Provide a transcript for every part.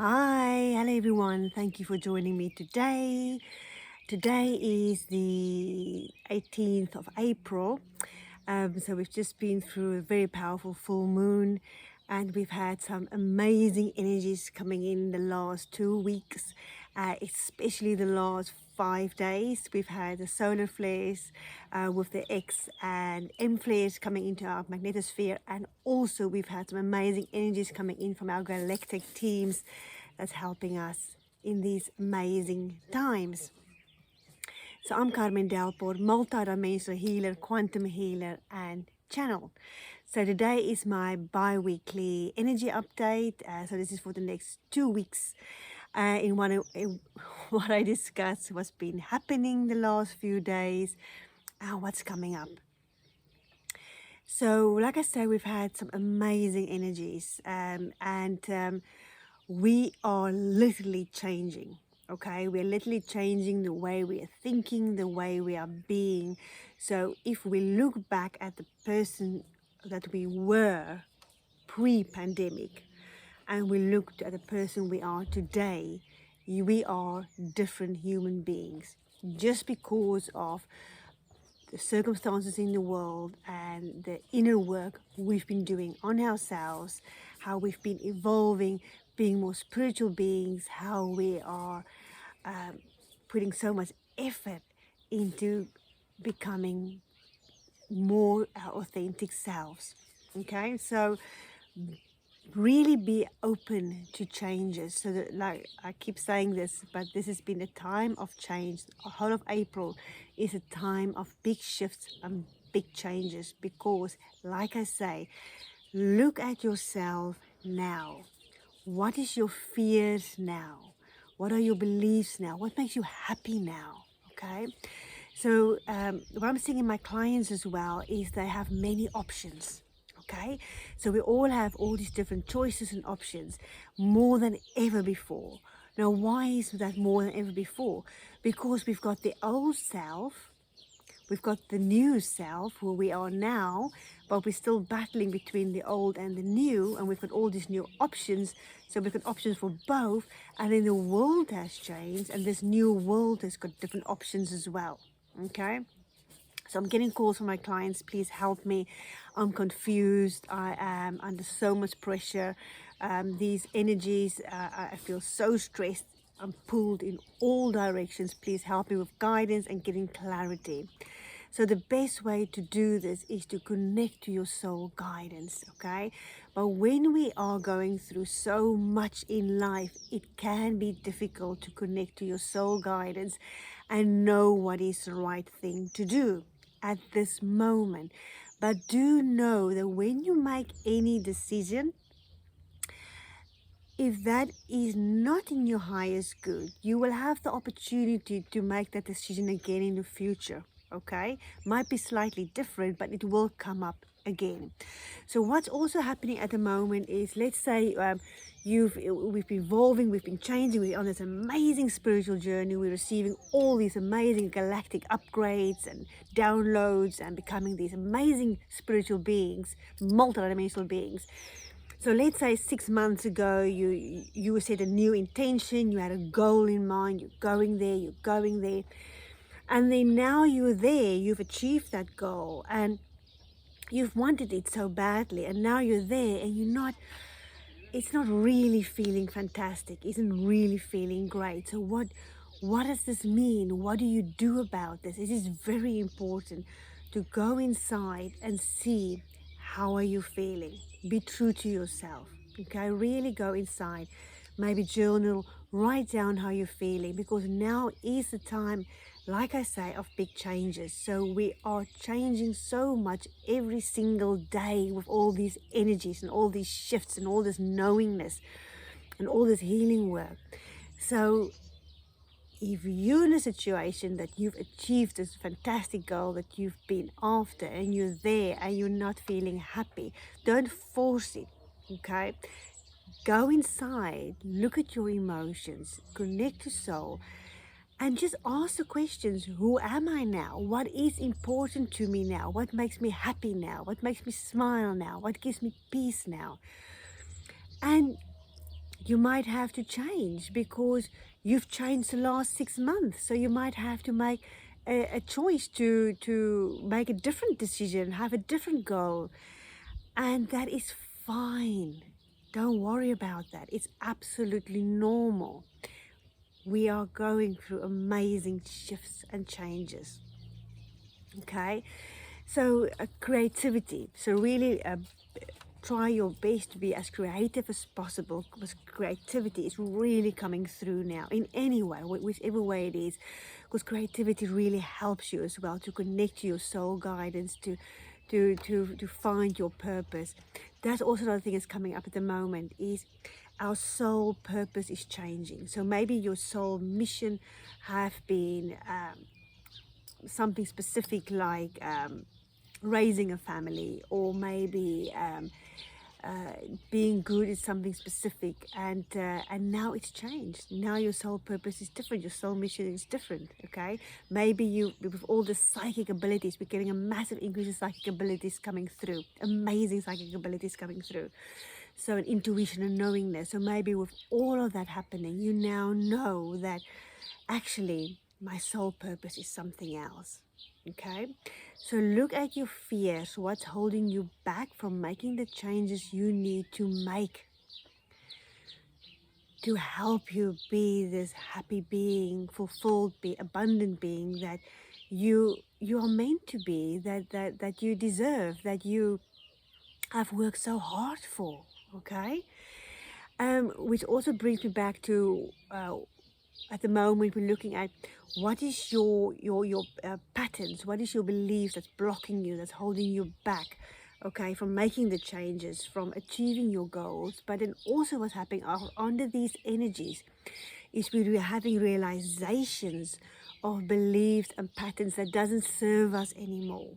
Hi, hello everyone. Thank you for joining me today. Today is the 18th of April. So we've just been through a very powerful full moon and we've had some amazing energies coming in the last 2 weeks, especially the last 5 days. We've had the solar flares with the X and M flares coming into our magnetosphere, and also we've had some amazing energies coming in from our galactic teams that's helping us in these amazing times. So I'm Carmen Delport, multidimensional healer, quantum healer, and channel. So today is my bi-weekly energy update. So this is for the next 2 weeks. In what I discuss what's been happening the last few days and what's coming up. So like I said, we've had some amazing energies, and we are literally changing. Okay, we're literally changing the way we are thinking, the way we are being. So if we look back at the person that we were pre-pandemic and we looked at the person we are today, we are different human beings just because of the circumstances in the world and the inner work we've been doing on ourselves, how we've been evolving, being more spiritual beings, how we are putting so much effort into becoming more our authentic selves. Okay, so really be open to changes. So that, like I keep saying this, but this has been a time of change. The whole of April is a time of big shifts and big changes, because like I say, look at yourself now. What is your fears now? What are your beliefs now? What makes you happy now? Okay, so what I'm seeing in my clients as well is they have many options. Okay, so we all have all these different choices and options, more than ever before. Now, why is that more than ever before? Because we've got the old self, we've got the new self, who we are now, but we're still battling between the old and the new, and we've got all these new options. So we've got options for both, and then the world has changed, and this new world has got different options as well. Okay, so I'm getting calls from my clients, please help me, I'm confused, I am under so much pressure, these energies, I feel so stressed, I'm pulled in all directions, please help me with guidance and getting clarity. So the best way to do this is to connect to your soul guidance, okay? But when we are going through so much in life, it can be difficult to connect to your soul guidance and know what is the right thing to do at this moment. But do know that when you make any decision, if that is not in your highest good, you will have the opportunity to make that decision again in the future. Okay, might be slightly different, but it will come up again. So what's also happening at the moment is, let's say we've been evolving, we've been changing, we're on this amazing spiritual journey, we're receiving all these amazing galactic upgrades and downloads and becoming these amazing spiritual beings, multidimensional beings. So let's say 6 months ago, you set a new intention, you had a goal in mind, you're going there. And then now you're there, you've achieved that goal and you've wanted it so badly, and now you're there and it's not really feeling fantastic, isn't really feeling great. So what does this mean? What do you do about this? It is very important to go inside and see, how are you feeling? Be true to yourself. Okay, really go inside. Maybe journal, write down how you're feeling, because now is the time, like I say, of big changes. So we are changing so much every single day with all these energies and all these shifts and all this knowingness and all this healing work. So if you're in a situation that you've achieved this fantastic goal that you've been after and you're there and you're not feeling happy, don't force it. Okay, go inside, look at your emotions, connect to soul, and just ask the questions. Who am I now? What is important to me now? What makes me happy now? What makes me smile now? What gives me peace now? And you might have to change because you've changed the last 6 months. So you might have to make a choice to make a different decision, have a different goal. And that is fine. Don't worry about that. It's absolutely normal. We are going through amazing shifts and changes. Okay, so creativity. So really try your best to be as creative as possible, because creativity is really coming through now in any way, whichever way it is, because creativity really helps you as well to connect to your soul guidance, to find your purpose. That's also another thing that's coming up at the moment, is our soul purpose is changing. So maybe your soul mission have been something specific, like raising a family, or maybe being good is something specific, and now it's changed. Now your soul purpose is different, your soul mission is different. Okay, maybe you, with all the psychic abilities, we're getting a massive increase in psychic abilities coming through, amazing psychic abilities coming through. So an intuition and knowingness. So maybe with all of that happening, you now know that actually my soul purpose is something else. Okay, so look at your fears, what's holding you back from making the changes you need to make to help you be this happy being, fulfilled being, abundant being that you are meant to be, that you deserve, that you have worked so hard for. Okay, which also brings me back to at the moment we're looking at what is your patterns, what is your beliefs that's blocking you, that's holding you back, okay, from making the changes, from achieving your goals. But then also what's happening under these energies is we're having realizations of beliefs and patterns that doesn't serve us anymore.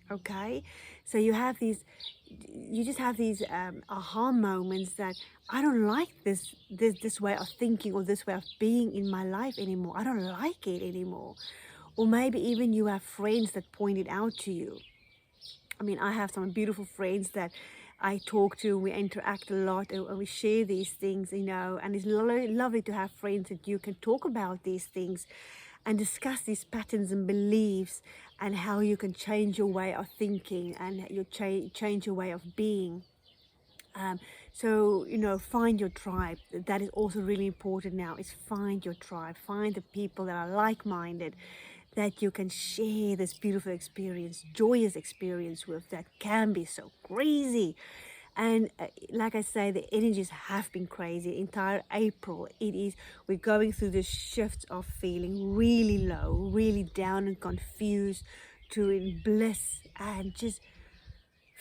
Okay, so you just have these aha moments that I don't like this way of thinking or this way of being in my life anymore. I don't like it anymore. Or maybe even you have friends that point it out to you. I mean, I have some beautiful friends that I talk to, we interact a lot, and we share these things, and it's lovely to have friends that you can talk about these things and discuss these patterns and beliefs, and how you can change your way of thinking, and you change your way of being. So, find your tribe. That is also really important now, is find your tribe. Find the people that are like-minded, that you can share this beautiful experience, joyous experience with, that can be so crazy. And like I say, the energies have been crazy. Entire April, we're going through this shift of feeling really low, really down and confused, to in bliss, and just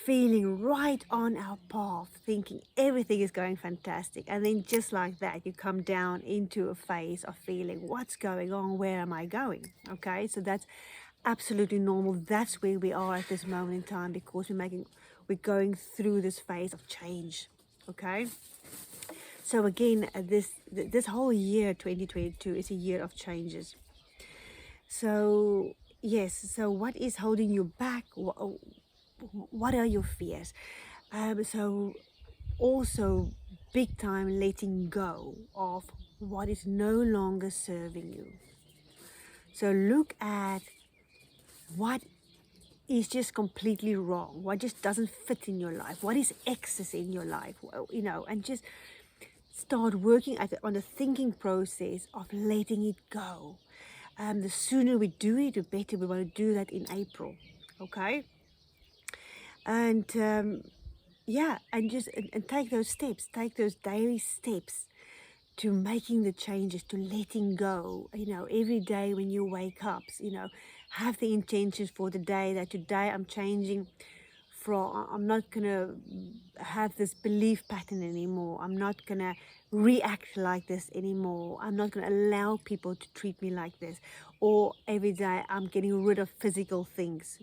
feeling right on our path, thinking everything is going fantastic. And then just like that, you come down into a phase of feeling, what's going on? Where am I going? Okay, so that's absolutely normal. That's where we are at this moment in time, because we're going through this phase of change. Okay, so again, this whole year 2022 is a year of changes. So yes, so what is holding you back? What are your fears? So also big time letting go of what is no longer serving you. So look at what is just completely wrong, what just doesn't fit in your life, what is excess in your life, and just start working on the thinking process of letting it go. The sooner we do it, the better. We want to do that in April. Okay, and yeah, and just and take those steps, take those daily steps to making the changes, to letting go. Every day when you wake up, have the intentions for the day, that today I'm changing from, I'm not gonna have this belief pattern anymore, I'm not gonna react like this anymore, I'm not gonna allow people to treat me like this. Or every day I'm getting rid of physical things,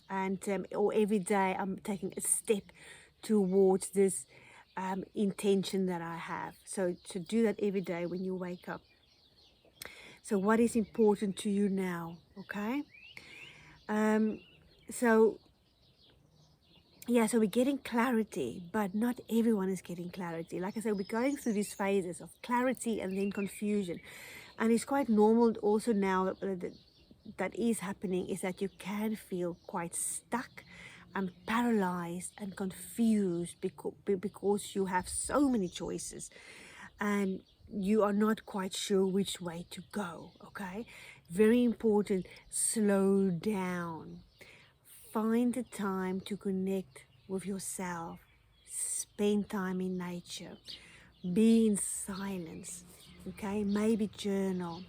and or every day I'm taking a step towards this intention that I have. So to do that every day when you wake up. So what is important to you now? Okay, so yeah, so we're getting clarity, but not everyone is getting clarity. Like I said, we're going through these phases of clarity and then confusion. And it's quite normal also now that is happening, is that you can feel quite stuck and paralyzed and confused because you have so many choices and you are not quite sure which way to go. Okay, very important, slow down. Find the time to connect with yourself. Spend time in nature. Be in silence. Okay, maybe journal.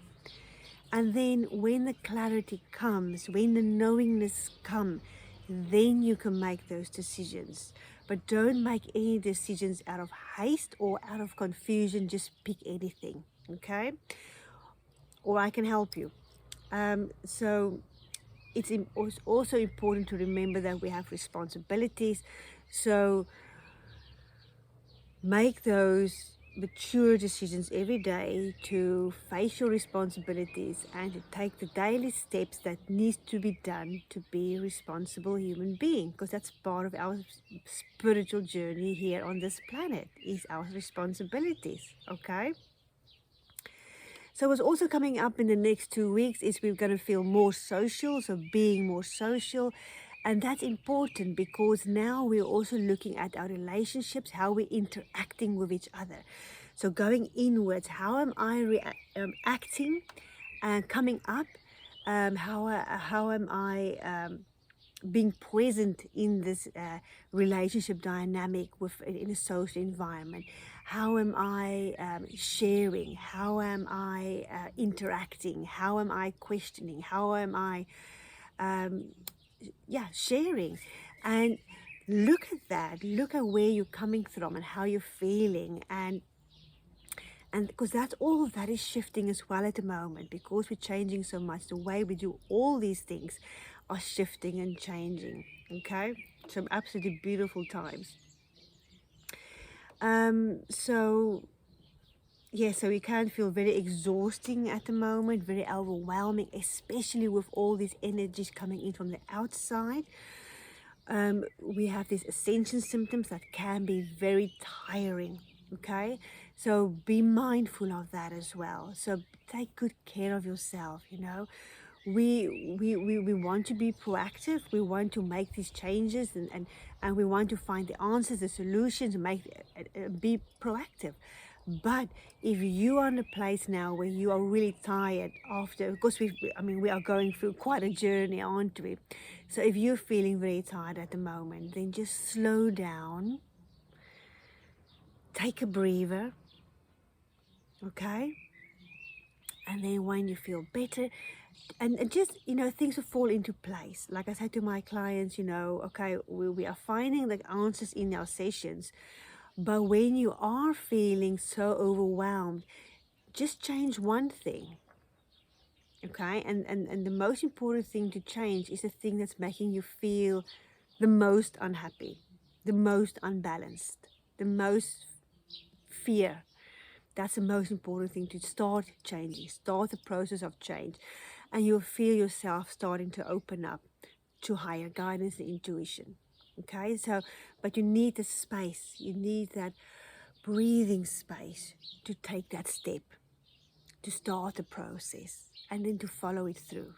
And then when the clarity comes, when the knowingness comes, then you can make those decisions. But don't make any decisions out of haste or out of confusion. Just pick anything. Okay, or I can help you. So it's also important to remember that we have responsibilities. So make those mature decisions every day to face your responsibilities and to take the daily steps that needs to be done to be a responsible human being, because that's part of our spiritual journey here on this planet, is our responsibilities. Okay, so what's also coming up in the next 2 weeks is we're going to feel more social, so being more social. And that's important because now we're also looking at our relationships, how we're interacting with each other. So going inwards, how am I acting and coming up? How am I being present in this relationship dynamic in a social environment? How am I sharing? How am I interacting? How am I questioning? How am I sharing? And look at that, look at where you're coming from and how you're feeling, and because that's all of that is shifting as well at the moment, because we're changing so much. The way we do all these things are shifting and changing. Okay, some absolutely beautiful times. So yeah, so it can feel very exhausting at the moment, very overwhelming, especially with all these energies coming in from the outside. We have these ascension symptoms that can be very tiring. Okay, so be mindful of that as well. So take good care of yourself. We want to be proactive. We want to make these changes, and we want to find the answers, the solutions, and be proactive. But if you are in a place now where you are really tired after, because we are going through quite a journey, aren't we? So if you're feeling very tired at the moment, then just slow down, take a breather, okay? And then when you feel better, and just, things will fall into place. Like I said to my clients, okay, we are finding the answers in our sessions. But when you are feeling so overwhelmed, just change one thing. Okay, and the most important thing to change is the thing that's making you feel the most unhappy, the most unbalanced, the most fear. That's the most important thing, to start changing, start the process of change, and you'll feel yourself starting to open up to higher guidance and intuition. Okay, so, but you need the space, you need that breathing space to take that step, to start the process, and then to follow it through.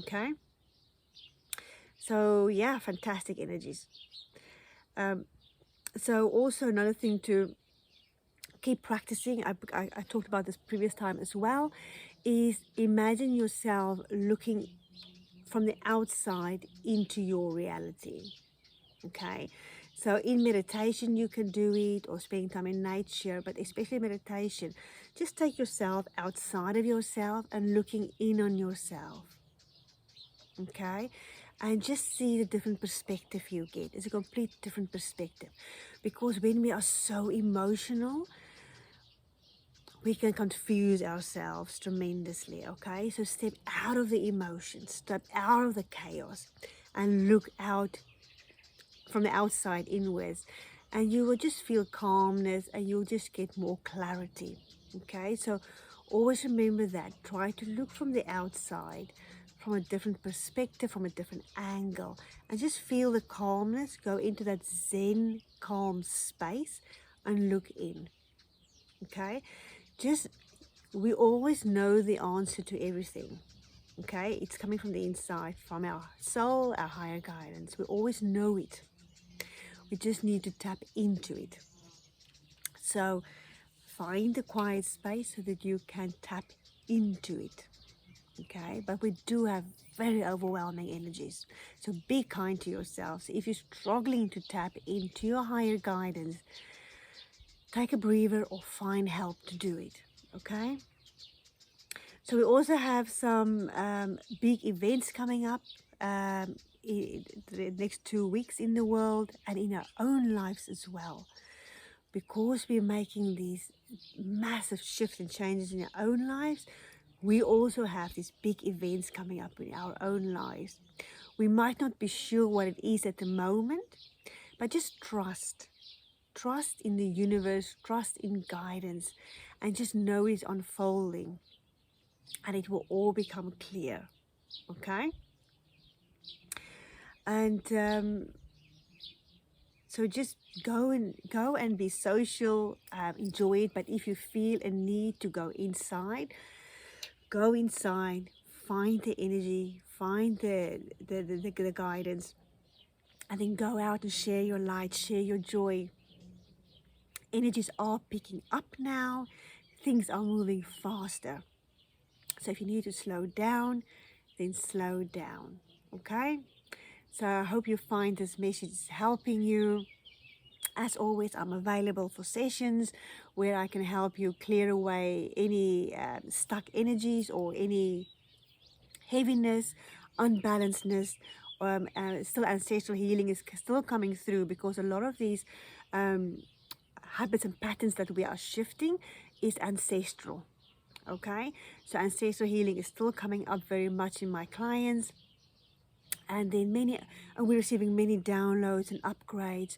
Okay, so yeah, fantastic energies. So also another thing to keep practicing, I talked about this previous time as well, is imagine yourself looking from the outside into your reality. Okay, so in meditation you can do it, or spending time in nature, but especially meditation, just take yourself outside of yourself and looking in on yourself. Okay, and just see the different perspective you get. It's a complete different perspective, because when we are so emotional, we can confuse ourselves tremendously. Okay, so step out of the emotions, step out of the chaos, and look out from the outside inwards, and you will just feel calmness, and you'll just get more clarity. Okay, so always remember that. Try to look from the outside from a different perspective, from a different angle, and just feel the calmness, go into that Zen calm space and look in. Okay, just, we always know the answer to everything. Okay, it's coming from the inside, from our soul, our higher guidance. We always know it. We just need to tap into it. So find a quiet space so that you can tap into it. Okay, but we do have very overwhelming energies, so be kind to yourselves. If you're struggling to tap into your higher guidance, take a breather or find help to do it. Okay, so we also have some big events coming up in the next 2 weeks in the world and in our own lives as well, because we're making these massive shifts and changes in our own lives. We also have these big events coming up in our own lives. We might not be sure what it is at the moment, but just trust. Trust in the universe, trust in guidance, and just know it's unfolding and it will all become clear. Okay? And so just go and be social, enjoy it. But if you feel a need to go inside, find the energy, find the guidance, and then go out and share your light, share your joy. Energies are picking up now. Things are moving faster. So if you need to slow down, then slow down. Okay? So I hope you find this message helping you. As always, I'm available for sessions where I can help you clear away any stuck energies or any heaviness, unbalancedness. Still ancestral healing is still coming through, because a lot of these habits and patterns that we are shifting is ancestral. Okay, so ancestral healing is still coming up very much in my clients. And then we're receiving many downloads and upgrades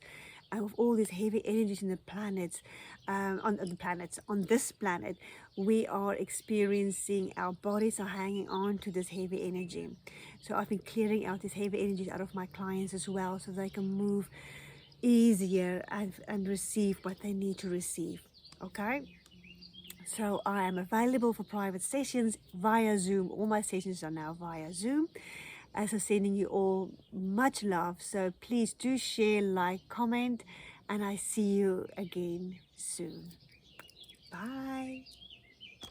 of all these heavy energies in the planets, on this planet. We are experiencing, our bodies are hanging on to this heavy energy. So I've been clearing out these heavy energies out of my clients as well, so they can move easier and receive what they need to receive. Okay, so I am available for private sessions via Zoom. All my sessions are now via Zoom. As I'm sending you all much love. So please do share, like, comment, and I see you again soon. Bye.